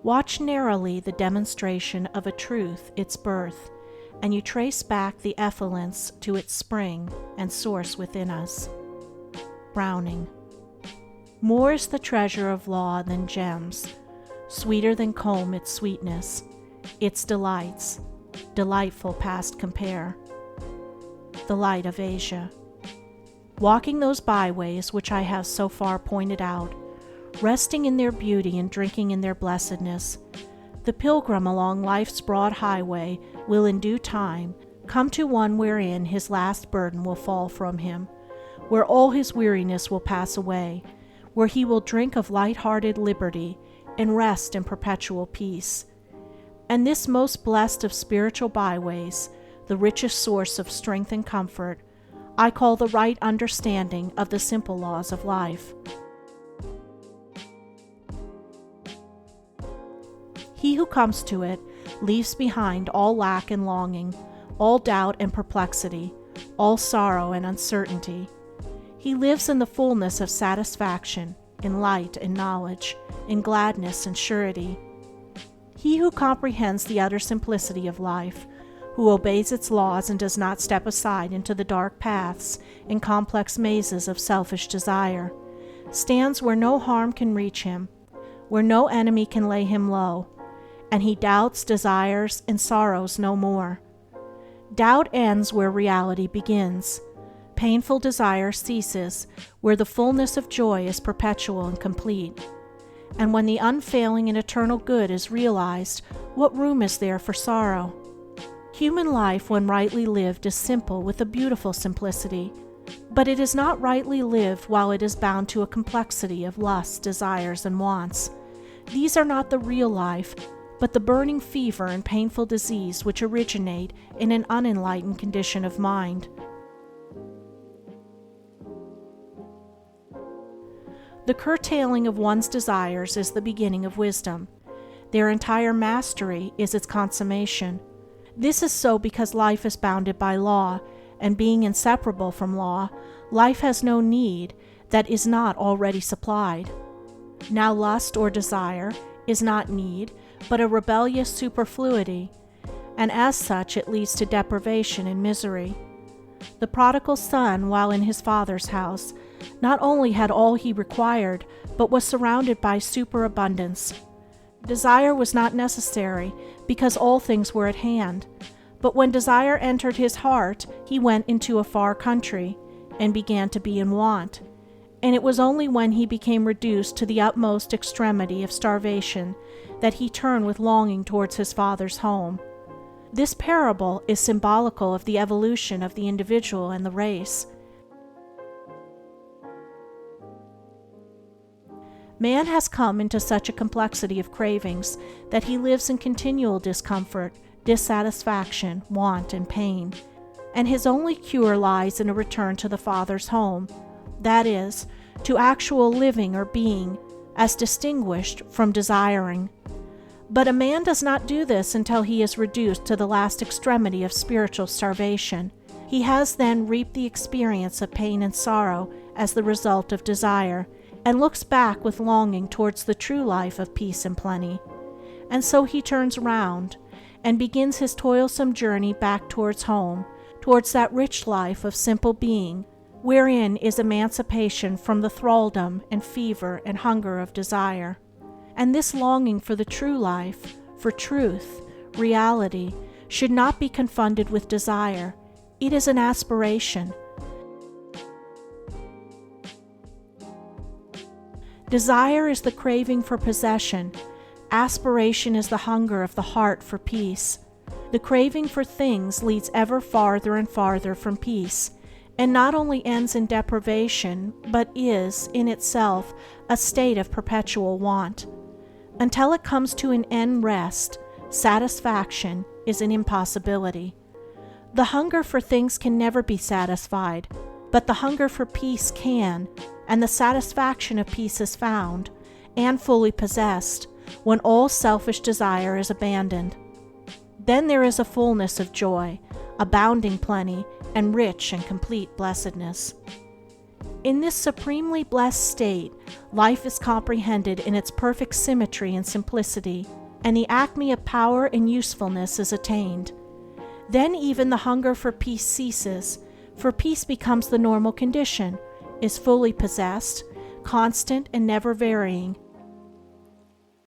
Watch narrowly the demonstration of a truth, its birth, and you trace back the effluence to its spring and source within us. Browning. More is the treasure of law than gems, sweeter than comb its sweetness, its delights, delightful past compare. The Light of Asia. Walking those byways which I have so far pointed out, resting in their beauty and drinking in their blessedness, the pilgrim along life's broad highway will in due time come to one wherein his last burden will fall from him, where all his weariness will pass away, where he will drink of light-hearted liberty and rest in perpetual peace. And this most blessed of spiritual byways, the richest source of strength and comfort, I call the right understanding of the simple laws of life. He who comes to it leaves behind all lack and longing, all doubt and perplexity, all sorrow and uncertainty. He lives in the fullness of satisfaction, in light and knowledge, in gladness and surety. He who comprehends the utter simplicity of life, who obeys its laws and does not step aside into the dark paths and complex mazes of selfish desire, stands where no harm can reach him, where no enemy can lay him low, and he doubts, desires, and sorrows no more. Doubt ends where reality begins. Painful desire ceases where the fullness of joy is perpetual and complete. And when the unfailing and eternal good is realized, what room is there for sorrow? Human life, when rightly lived, is simple with a beautiful simplicity, but it is not rightly lived while it is bound to a complexity of lusts, desires, and wants. These are not the real life, but the burning fever and painful disease which originate in an unenlightened condition of mind. The curtailing of one's desires is the beginning of wisdom. Their entire mastery is its consummation. This is so because life is bounded by law, and being inseparable from law, life has no need that is not already supplied. Now lust or desire is not need, but a rebellious superfluity, and as such it leads to deprivation and misery. The prodigal son, while in his father's house, not only had all he required, but was surrounded by superabundance. Desire was not necessary, because all things were at hand. But when desire entered his heart, he went into a far country, and began to be in want. And it was only when he became reduced to the utmost extremity of starvation that he turned with longing towards his father's home. This parable is symbolical of the evolution of the individual and the race. Man has come into such a complexity of cravings that he lives in continual discomfort, dissatisfaction, want, and pain, and his only cure lies in a return to the Father's home, that is, to actual living or being, as distinguished from desiring. But a man does not do this until he is reduced to the last extremity of spiritual starvation. He has then reaped the experience of pain and sorrow as the result of desire, and looks back with longing towards the true life of peace and plenty. And so he turns round, and begins his toilsome journey back towards home, towards that rich life of simple being, wherein is emancipation from the thraldom and fever and hunger of desire. And this longing for the true life, for truth, reality, should not be confounded with desire. It is an aspiration. Desire is the craving for possession. Aspiration is the hunger of the heart for peace. The craving for things leads ever farther and farther from peace, and not only ends in deprivation, but is, in itself, a state of perpetual want. Until it comes to an end rest, satisfaction is an impossibility. The hunger for things can never be satisfied, but the hunger for peace can, and the satisfaction of peace is found, and fully possessed, when all selfish desire is abandoned. Then there is a fullness of joy, abounding plenty, and rich and complete blessedness. In this supremely blessed state, life is comprehended in its perfect symmetry and simplicity, and the acme of power and usefulness is attained. Then even the hunger for peace ceases, for peace becomes the normal condition, is fully possessed, constant and never varying,